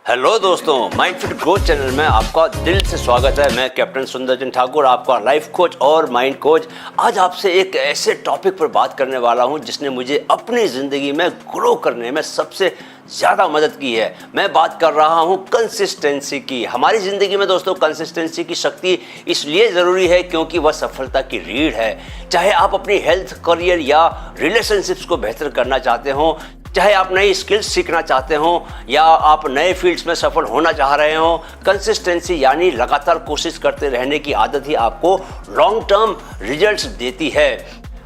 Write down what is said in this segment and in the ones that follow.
Hello दोस्तों, mind fit growth channel में आपका दिल से स्वागत है। मैं कैप्टन सुंदरजन ठाकुर, आपका लाइफ कोच और माइंड कोच। आज आपसे एक ऐसे टॉपिक पर बात करने वाला हूं जिसने मुझे अपनी ज़िंदगी में ग्रो करने में सबसे ज़्यादा मदद की है। मैं बात कर रहा हूं कंसिस्टेंसी की। हमारी ज़िंदगी में दोस्तों कंसिस्टेंसी की शक्ति इसलिए ज़रूरी है क्योंकि वह सफलता की रीढ़ है। चाहे आप अपनी हेल्थ, करियर या रिलेशनशिप्स को बेहतर करना चाहते हो, चाहे आप नई स्किल्स सीखना चाहते हो या आप नए फील्ड्स में सफल होना चाह रहे हो, कंसिस्टेंसी यानी लगातार कोशिश करते रहने की आदत ही आपको लॉन्ग टर्म रिजल्ट्स देती है।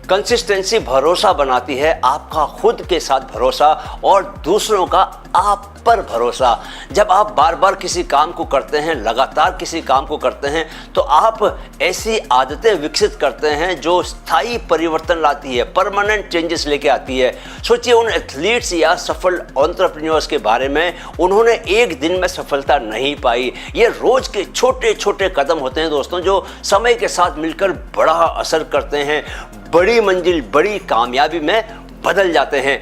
कंसिस्टेंसी भरोसा बनाती है, आपका खुद के साथ भरोसा और दूसरों का आप पर भरोसा। जब आप बार बार किसी काम को करते हैं, लगातार किसी काम को करते हैं, तो आप ऐसी आदतें विकसित करते हैं जो स्थायी परिवर्तन लाती है, परमानेंट चेंजेस लेके आती है। सोचिए उन एथलीट्स या सफल एंटरप्रेन्योर्स के बारे में, उन्होंने एक दिन में सफलता नहीं पाई। ये रोज के छोटे छोटे कदम होते हैं दोस्तों, जो समय के साथ मिलकर बड़ा असर करते हैं, बड़ी मंजिल, बड़ी कामयाबी में बदल जाते हैं।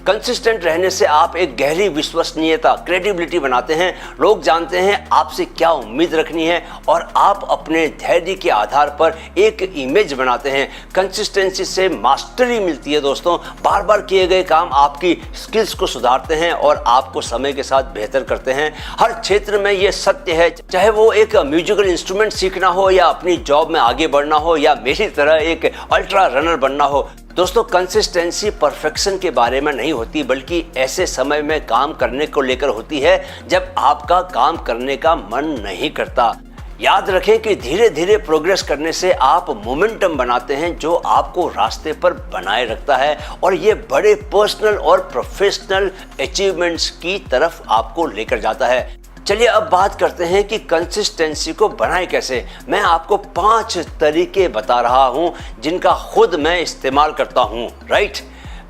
कंसिस्टेंट रहने से आप एक गहरी विश्वसनीयता, क्रेडिबिलिटी बनाते हैं। लोग जानते हैं आपसे क्या उम्मीद रखनी है और आप अपने धैर्य के आधार पर एक इमेज बनाते हैं। कंसिस्टेंसी से मास्टरी मिलती है दोस्तों। बार बार किए गए काम आपकी स्किल्स को सुधारते हैं और आपको समय के साथ बेहतर करते हैं। हर क्षेत्र में ये सत्य है, चाहे वो एक म्यूजिकल इंस्ट्रूमेंट सीखना हो या अपनी जॉब में आगे बढ़ना हो या मेरी तरह एक अल्ट्रा रनर बनना हो। दोस्तों, कंसिस्टेंसी परफेक्शन के बारे में नहीं होती, बल्कि ऐसे समय में काम करने को लेकर होती है जब आपका काम करने का मन नहीं करता। याद रखें कि धीरे धीरे प्रोग्रेस करने से आप मोमेंटम बनाते हैं जो आपको रास्ते पर बनाए रखता है और ये बड़े पर्सनल और प्रोफेशनल अचीवमेंट्स की तरफ आपको लेकर जाता है। चलिए अब बात करते हैं कि कंसिस्टेंसी को बनाए कैसे। मैं आपको 5 तरीके बता रहा हूं जिनका खुद मैं इस्तेमाल करता हूं। राइट,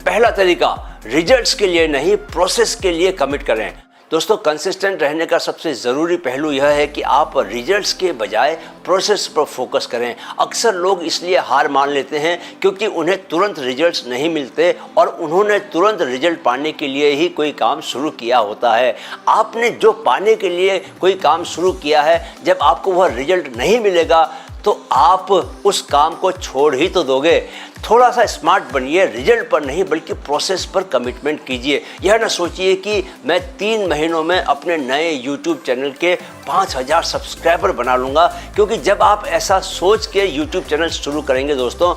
पहला तरीका, रिजल्ट्स के लिए नहीं, प्रोसेस के लिए कमिट करें। दोस्तों, कंसिस्टेंट रहने का सबसे ज़रूरी पहलू यह है कि आप रिजल्ट्स के बजाय प्रोसेस पर फोकस करें। अक्सर लोग इसलिए हार मान लेते हैं क्योंकि उन्हें तुरंत रिजल्ट्स नहीं मिलते और उन्होंने तुरंत रिजल्ट पाने के लिए ही कोई काम शुरू किया होता है। आपने जो पाने के लिए कोई काम शुरू किया है, जब आपको वह रिजल्ट नहीं मिलेगा तो आप उस काम को छोड़ ही तो दोगे। थोड़ा सा स्मार्ट बनिए, रिजल्ट पर नहीं बल्कि प्रोसेस पर कमिटमेंट कीजिए। यह ना सोचिए कि मैं 3 महीनों में अपने नए यूट्यूब चैनल के 5000 सब्सक्राइबर बना लूँगा, क्योंकि जब आप ऐसा सोच के यूट्यूब चैनल शुरू करेंगे दोस्तों,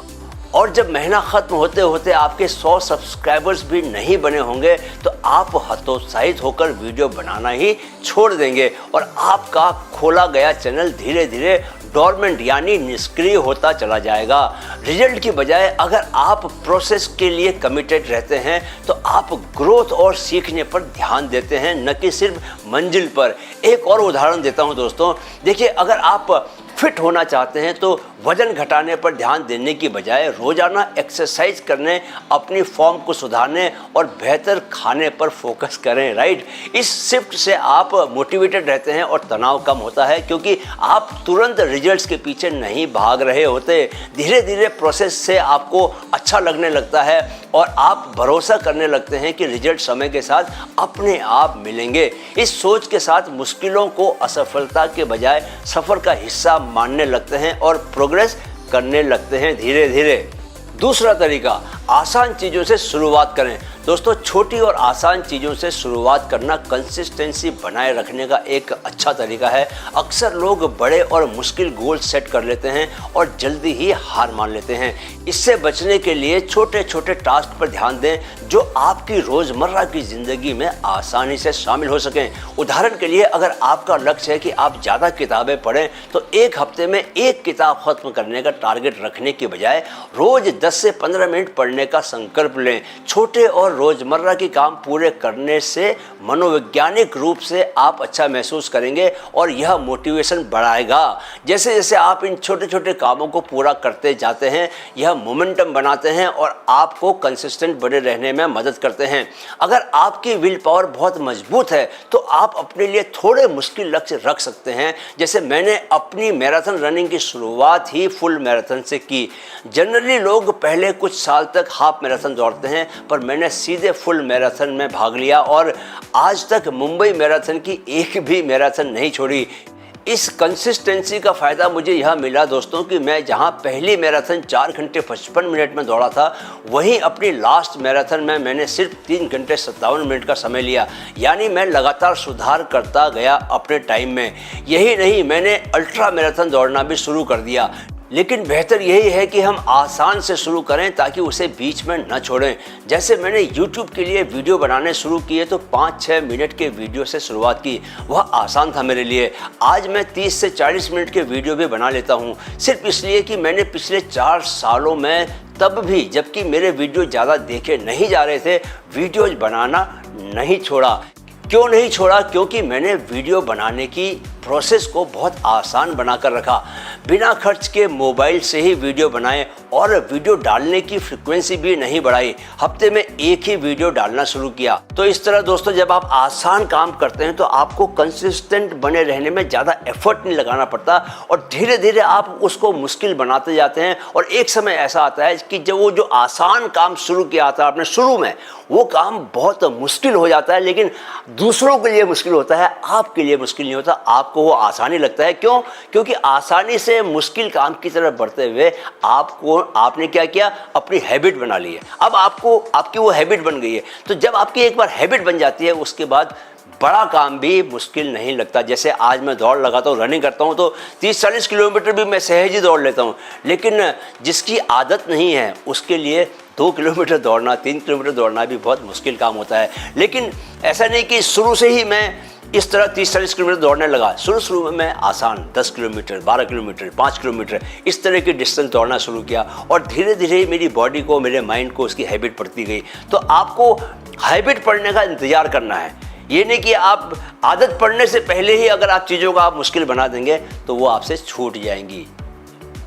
और जब महीना ख़त्म होते होते आपके 100 सब्सक्राइबर्स भी नहीं बने होंगे, तो आप हतोत्साहित होकर वीडियो बनाना ही छोड़ देंगे और आपका खोला गया चैनल धीरे धीरे डोरमेंट यानी निष्क्रिय होता चला जाएगा। रिजल्ट की बजाय अगर आप प्रोसेस के लिए कमिटेड रहते हैं तो आप ग्रोथ और सीखने पर ध्यान देते हैं, न कि सिर्फ मंजिल पर। एक और उदाहरण देता हूं दोस्तों, देखिए, अगर आप फिट होना चाहते हैं तो वजन घटाने पर ध्यान देने की बजाय रोजाना एक्सरसाइज करने, अपनी फॉर्म को सुधारने और बेहतर खाने पर फोकस करें। राइट, इस शिफ्ट से आप मोटिवेटेड रहते हैं और तनाव कम होता है, क्योंकि आप तुरंत रिजल्ट्स के पीछे नहीं भाग रहे होते। धीरे धीरे प्रोसेस से आपको अच्छा लगने लगता है और आप भरोसा करने लगते हैं कि रिजल्ट समय के साथ अपने आप मिलेंगे। इस सोच के साथ मुश्किलों को असफलता के बजाय सफर का हिस्सा मानने लगते हैं और प्रोग्रेस करने लगते हैं धीरे धीरे। दूसरा तरीका, आसान चीज़ों से शुरुआत करें। दोस्तों, छोटी और आसान चीज़ों से शुरुआत करना कंसिस्टेंसी बनाए रखने का एक अच्छा तरीका है। अक्सर लोग बड़े और मुश्किल गोल सेट कर लेते हैं और जल्दी ही हार मान लेते हैं। इससे बचने के लिए छोटे छोटे टास्क पर ध्यान दें जो आपकी रोज़मर्रा की ज़िंदगी में आसानी से शामिल हो सकें। उदाहरण के लिए, अगर आपका लक्ष्य है कि आप ज़्यादा किताबें पढ़ें, तो एक हफ्ते में एक किताब ख़त्म करने का टारगेट रखने के बजाय रोज़ 10 से 15 मिनट पढ़ने का संकल्प लें। छोटे और रोजमर्रा के काम पूरे करने से मनोवैज्ञानिक रूप से आप अच्छा महसूस करेंगे और यह मोटिवेशन बढ़ाएगा। जैसे जैसे आप इन छोटे छोटे कामों को पूरा करते जाते हैं, यह मोमेंटम बनाते हैं और आपको कंसिस्टेंट बने रहने में मदद करते हैं। अगर आपकी विल पावर बहुत मजबूत है तो आप अपने लिए थोड़े मुश्किल लक्ष्य रख सकते हैं। जैसे मैंने अपनी मैराथन रनिंग की शुरुआत ही फुल मैराथन से की। जनरली लोग पहले कुछ साल तक हाफ मैराथन दौड़ते हैं, पर मैंने सीधे फुल मैराथन में भाग लिया और आज तक मुंबई मैराथन की एक भी मैराथन नहीं छोड़ी। इस कंसिस्टेंसी का फ़ायदा मुझे यह मिला दोस्तों कि मैं जहां पहली मैराथन 4 घंटे 55 मिनट में दौड़ा था, वहीं अपनी लास्ट मैराथन में मैंने सिर्फ 3 घंटे 57 मिनट का समय लिया। यानी मैं लगातार सुधार करता गया अपने टाइम में। यही नहीं, मैंने अल्ट्रा मैराथन दौड़ना भी शुरू कर दिया। लेकिन बेहतर यही है कि हम आसान से शुरू करें ताकि उसे बीच में न छोड़ें। जैसे मैंने YouTube के लिए वीडियो बनाने शुरू किए तो 5-6 मिनट के वीडियो से शुरुआत की। वह आसान था मेरे लिए। आज मैं 30 से 40 मिनट के वीडियो भी बना लेता हूँ, सिर्फ इसलिए कि मैंने पिछले 4 सालों में, तब भी जबकि मेरे वीडियो ज़्यादा देखे नहीं जा रहे थे, वीडियोज बनाना नहीं छोड़ा। क्यों नहीं छोड़ा? क्योंकि मैंने वीडियो बनाने की प्रोसेस को बहुत आसान बनाकर रखा। बिना खर्च के मोबाइल से ही वीडियो बनाए और वीडियो डालने की फ्रीक्वेंसी भी नहीं बढ़ाई। हफ्ते में एक ही वीडियो डालना शुरू किया। तो इस तरह दोस्तों, जब आप आसान काम करते हैं तो आपको कंसिस्टेंट बने रहने में ज़्यादा एफर्ट नहीं लगाना पड़ता और धीरे धीरे आप उसको मुश्किल बनाते जाते हैं। और एक समय ऐसा आता है कि जब वो जो आसान काम शुरू किया था आपने शुरू में, वो काम बहुत मुश्किल हो जाता है, लेकिन दूसरों के लिए मुश्किल होता है, आपके लिए मुश्किल नहीं होता। आपको वो आसानी लगता है। क्यों? क्योंकि आसानी से मुश्किल काम की तरफ बढ़ते हुए आपने क्या किया? अपनी हैबिट बना ली है। अब आपकी वो हैबिट बन गई है। तो जब आपकी एक बार हैबिट बन जाती है, उसके बाद बड़ा काम भी मुश्किल नहीं लगता। जैसे आज मैं दौड़ लगाता हूँ, रनिंग करता हूँ, तो 30-40 किलोमीटर भी मैं सहज ही दौड़ लेता हूँ। लेकिन जिसकी आदत नहीं है उसके लिए 2 किलोमीटर दौड़ना, 3 किलोमीटर दौड़ना भी बहुत मुश्किल काम होता है। लेकिन ऐसा नहीं कि शुरू से ही मैं इस तरह 30-40 किलोमीटर दौड़ने लगा। शुरू में मैं आसान 10 किलोमीटर, 12 किलोमीटर, 5 किलोमीटर इस तरह की डिस्टेंस दौड़ना शुरू किया और धीरे धीरे मेरी बॉडी को, मेरे माइंड को उसकी हैबिट पड़ती गई। तो आपको हैबिट पड़ने का इंतज़ार करना है। ये नहीं कि आप आदत पड़ने से पहले ही अगर आप चीज़ों को आप मुश्किल बना देंगे तो वो आपसे छूट जाएंगी।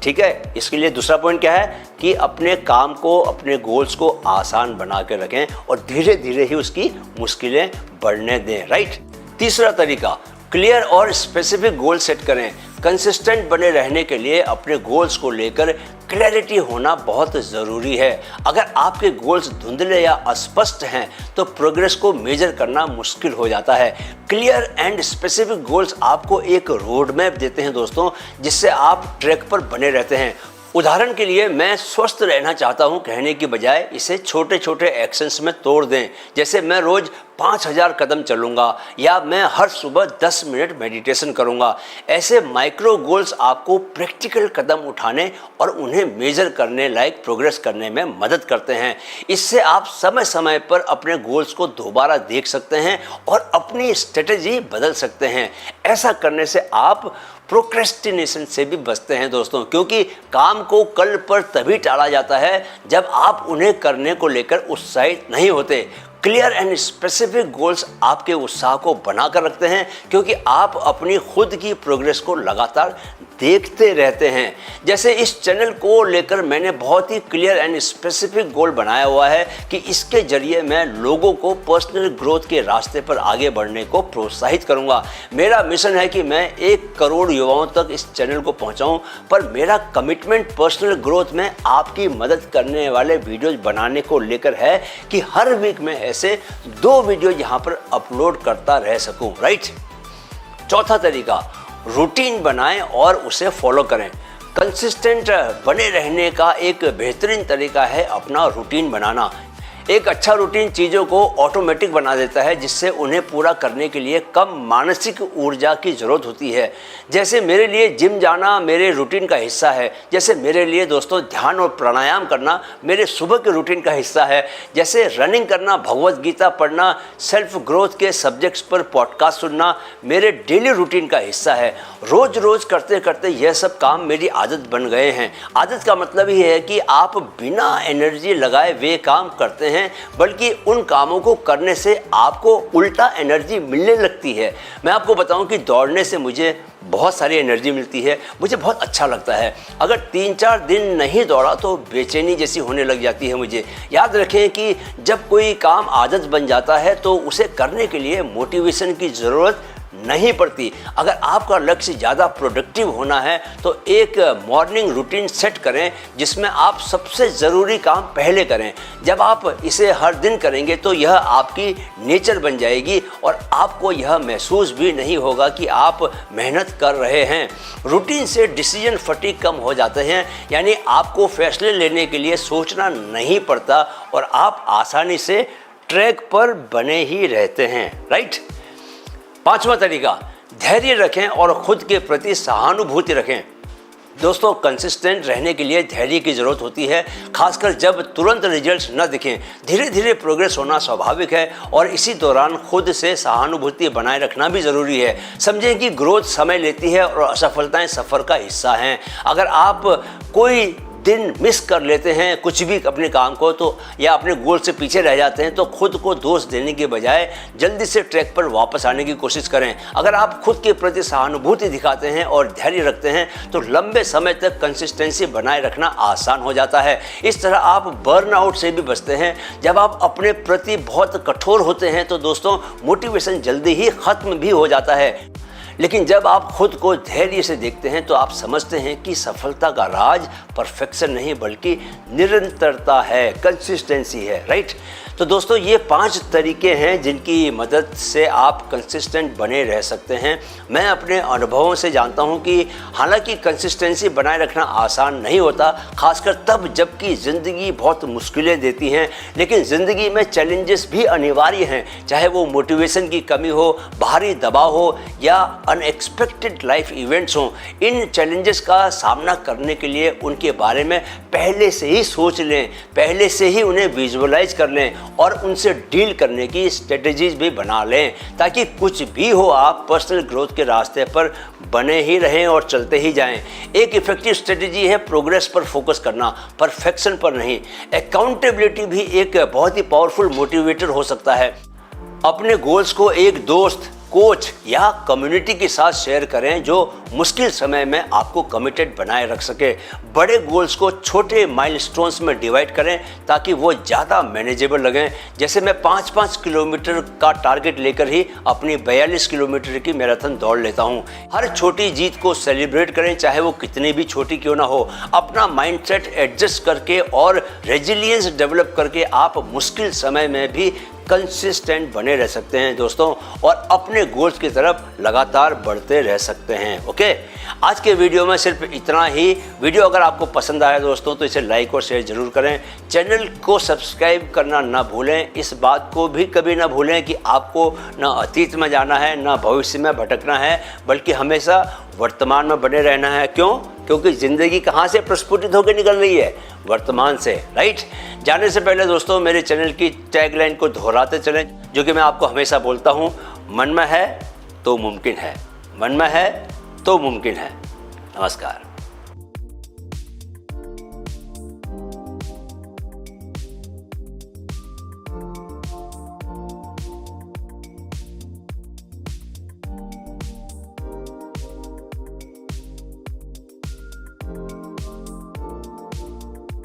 ठीक है? इसके लिए दूसरा पॉइंट क्या है कि अपने काम को, अपने गोल्स को आसान बना के रखें और धीरे धीरे ही उसकी मुश्किलें बढ़ने दें। राइट? तीसरा तरीका, क्लियर और स्पेसिफिक गोल सेट करें। कंसिस्टेंट बने रहने के लिए अपने गोल्स को लेकर क्लैरिटी होना बहुत ज़रूरी है। अगर आपके गोल्स धुंधले या अस्पष्ट हैं तो प्रोग्रेस को मेजर करना मुश्किल हो जाता है। क्लियर एंड स्पेसिफिक गोल्स आपको एक रोड मैप देते हैं दोस्तों, जिससे आप ट्रैक पर बने रहते हैं। उदाहरण के लिए, मैं स्वस्थ रहना चाहता हूं कहने की बजाय इसे छोटे छोटे एक्शंस में तोड़ दें। जैसे मैं रोज 5000 कदम चलूंगा या मैं हर सुबह 10 मिनट मेडिटेशन करूंगा। ऐसे माइक्रो गोल्स आपको प्रैक्टिकल कदम उठाने और उन्हें मेजर करने लायक प्रोग्रेस करने में मदद करते हैं। इससे आप समय समय पर अपने गोल्स को दोबारा देख सकते हैं और अपनी स्ट्रेटेजी बदल सकते हैं। ऐसा करने से आप प्रोक्रेस्टिनेशन से भी बचते हैं दोस्तों, क्योंकि काम को कल पर तभी टाला जाता है जब आप उन्हें करने को लेकर उत्साहित नहीं होते। क्लियर एंड स्पेसिफिक गोल्स आपके उत्साह को बनाकर रखते हैं, क्योंकि आप अपनी खुद की प्रोग्रेस को लगातार देखते रहते हैं। जैसे इस चैनल को लेकर मैंने बहुत ही क्लियर एंड स्पेसिफिक गोल बनाया हुआ है कि इसके जरिए मैं लोगों को पर्सनल ग्रोथ के रास्ते पर आगे बढ़ने को प्रोत्साहित करूंगा। मेरा मिशन है कि मैं 1 करोड़ युवाओं तक इस चैनल को पहुंचाऊं, पर मेरा कमिटमेंट पर्सनल ग्रोथ में आपकी मदद करने वाले वीडियोज बनाने को लेकर है कि हर वीक में ऐसे 2 वीडियो यहाँ पर अपलोड करता रह सकूं। राइट? चौथा तरीका, रूटीन बनाएं और उसे फॉलो करें। कंसिस्टेंट बने रहने का एक बेहतरीन तरीका है अपना रूटीन बनाना। एक अच्छा रूटीन चीज़ों को ऑटोमेटिक बना देता है, जिससे उन्हें पूरा करने के लिए कम मानसिक ऊर्जा की ज़रूरत होती है। जैसे मेरे लिए जिम जाना मेरे रूटीन का हिस्सा है, जैसे मेरे लिए दोस्तों ध्यान और प्राणायाम करना मेरे सुबह के रूटीन का हिस्सा है, जैसे रनिंग करना, भगवत गीता पढ़ना, सेल्फ ग्रोथ के सब्जेक्ट्स पर पॉडकास्ट सुनना मेरे डेली रूटीन का हिस्सा है। रोज़ रोज़ करते करते यह सब काम मेरी आदत बन गए हैं। आदत का मतलब ही है कि आप बिना एनर्जी लगाए वे काम करते हैं, बल्कि उन कामों को करने से आपको उल्टा एनर्जी मिलने लगती है। मैं आपको बताऊं कि दौड़ने से मुझे बहुत सारी एनर्जी मिलती है, मुझे बहुत अच्छा लगता है। अगर 3-4 दिन नहीं दौड़ा तो बेचैनी जैसी होने लग जाती है मुझे। याद रखें कि जब कोई काम आदत बन जाता है तो उसे करने के लिए मोटिवेशन की ज़रूरत नहीं पड़ती। अगर आपका लक्ष्य ज़्यादा प्रोडक्टिव होना है तो एक मॉर्निंग रूटीन सेट करें जिसमें आप सबसे ज़रूरी काम पहले करें। जब आप इसे हर दिन करेंगे तो यह आपकी नेचर बन जाएगी और आपको यह महसूस भी नहीं होगा कि आप मेहनत कर रहे हैं। रूटीन से डिसीजन फटीग कम हो जाते हैं, यानी आपको फैसले लेने के लिए सोचना नहीं पड़ता और आप आसानी से ट्रैक पर बने ही रहते हैं, राइट। 5वां तरीका, धैर्य रखें और खुद के प्रति सहानुभूति रखें। दोस्तों, कंसिस्टेंट रहने के लिए धैर्य की ज़रूरत होती है, खासकर जब तुरंत रिजल्ट्स न दिखें। धीरे धीरे प्रोग्रेस होना स्वाभाविक है और इसी दौरान खुद से सहानुभूति बनाए रखना भी ज़रूरी है। समझें कि ग्रोथ समय लेती है और असफलताएं सफ़र का हिस्सा हैं। अगर आप कोई दिन मिस कर लेते हैं कुछ भी अपने काम को तो या अपने गोल से पीछे रह जाते हैं तो खुद को दोष देने के बजाय जल्दी से ट्रैक पर वापस आने की कोशिश करें। अगर आप खुद के प्रति सहानुभूति दिखाते हैं और धैर्य रखते हैं तो लंबे समय तक कंसिस्टेंसी बनाए रखना आसान हो जाता है। इस तरह आप बर्नआउट से भी बचते हैं। जब आप अपने प्रति बहुत कठोर होते हैं तो दोस्तों मोटिवेशन जल्दी ही खत्म भी हो जाता है। लेकिन जब आप खुद को धैर्य से देखते हैं तो आप समझते हैं कि सफलता का राज परफेक्शन नहीं बल्कि निरंतरता है, कंसिस्टेंसी है, राइट। तो दोस्तों, ये 5 तरीके हैं जिनकी मदद से आप कंसिस्टेंट बने रह सकते हैं। मैं अपने अनुभवों से जानता हूँ कि हालांकि कंसिस्टेंसी बनाए रखना आसान नहीं होता, खासकर तब जबकि ज़िंदगी बहुत मुश्किलें देती हैं। लेकिन ज़िंदगी में चैलेंजेस भी अनिवार्य हैं, चाहे वो मोटिवेशन की कमी हो, बाहरी दबाव हो या अनएक्सपेक्टेड लाइफ इवेंट्स हों। इन चैलेंजेस का सामना करने के लिए उनके बारे में पहले से ही सोच लें, पहले से ही उन्हें विजुअलाइज कर लें और उनसे डील करने की स्ट्रेटजीज भी बना लें, ताकि कुछ भी हो आप पर्सनल ग्रोथ के रास्ते पर बने ही रहें और चलते ही जाएं। एक इफेक्टिव स्ट्रेटजी है प्रोग्रेस पर फोकस करना, परफेक्शन पर नहीं। अकाउंटेबिलिटी भी एक बहुत ही पावरफुल मोटिवेटर हो सकता है। अपने गोल्स को एक दोस्त, कोच या कम्युनिटी के साथ शेयर करें जो मुश्किल समय में आपको कमिटेड बनाए रख सके। बड़े गोल्स को छोटे माइलस्टोन्स में डिवाइड करें ताकि वो ज़्यादा मैनेजेबल लगें। जैसे मैं 5-5 किलोमीटर का टारगेट लेकर ही अपनी 42 किलोमीटर की मैराथन दौड़ लेता हूँ। हर छोटी जीत को सेलिब्रेट करें, चाहे वो कितनी भी छोटी क्यों ना हो। अपना माइंडसेट एडजस्ट करके और रेजिलियंस डेवलप करके आप मुश्किल समय में भी कंसिस्टेंट बने रह सकते हैं दोस्तों, और अपने गोल्स की तरफ लगातार बढ़ते रह सकते हैं। ओके, आज के वीडियो में सिर्फ इतना ही। वीडियो अगर आपको पसंद आया दोस्तों तो इसे लाइक और शेयर जरूर करें। चैनल को सब्सक्राइब करना ना भूलें। इस बात को भी कभी ना भूलें कि आपको ना अतीत में जाना है ना भविष्य में भटकना है, बल्कि हमेशा वर्तमान में बने रहना है। क्यों? क्योंकि ज़िंदगी कहाँ से प्रस्फुटित होकर निकल रही है? वर्तमान से, राइट। जाने से पहले दोस्तों मेरे चैनल की टैगलाइन को दोहराते चलें, जो कि मैं आपको हमेशा बोलता हूँ, मन में है तो मुमकिन है, मन में है तो मुमकिन है। नमस्कार।